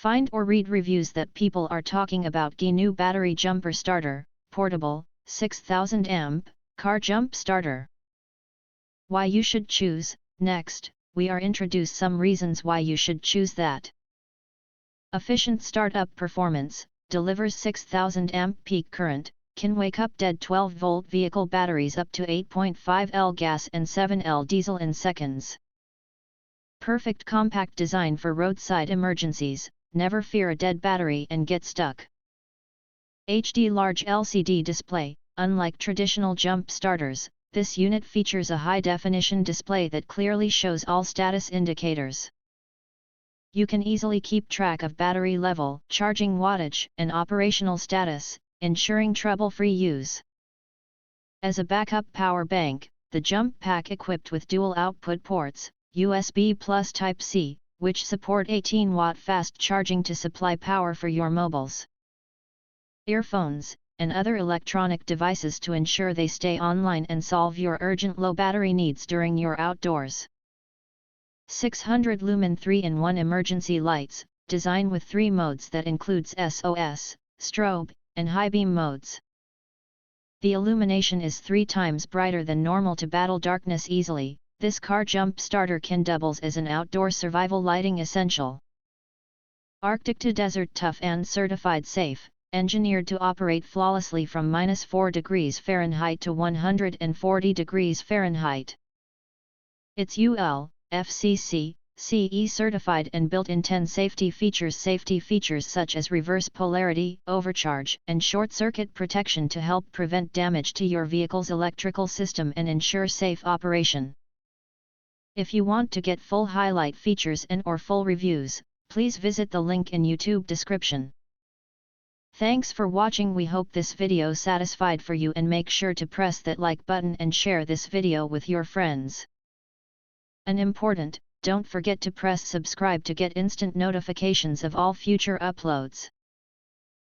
Find or read reviews that people are talking about Geeneu battery jumper starter, portable, 6000 amp, car jump starter. Why you should choose. Next, we are introduce some reasons why you should choose that. Efficient startup performance, delivers 6000 amp peak current, can wake up dead 12-volt vehicle batteries up to 8.5 L gas and 7 L diesel in seconds. Perfect compact design for roadside emergencies, never fear a dead battery and get stuck. HD large LCD display, unlike traditional jump starters, this unit features a high-definition display that clearly shows all status indicators. You can easily keep track of battery level, charging wattage, and operational status, ensuring trouble-free use. As a backup power bank, the jump pack equipped with dual output ports, USB plus Type-C, which support 18-watt fast charging to supply power for your mobiles, earphones, and other electronic devices to ensure they stay online and solve your urgent low battery needs during your outdoors. 600 lumen 3-in-1 emergency lights, design with 3 modes that includes SOS, strobe, and high beam modes. The illumination is 3 times brighter than normal to battle darkness easily. This car jump starter can doubles as an outdoor survival lighting essential. Arctic to desert tough and certified safe, engineered to operate flawlessly from -4 degrees Fahrenheit to 140 degrees Fahrenheit. It's UL, FCC, CE certified and built-in 10 safety features such as reverse polarity, overcharge, and short-circuit protection to help prevent damage to your vehicle's electrical system and ensure safe operation. If you want to get full highlight features and/or full reviews, please visit the link in YouTube description. Thanks for watching. We hope this video satisfied for you, and make sure to press that like button and share this video with your friends. And important, don't forget to press subscribe to get instant notifications of all future uploads.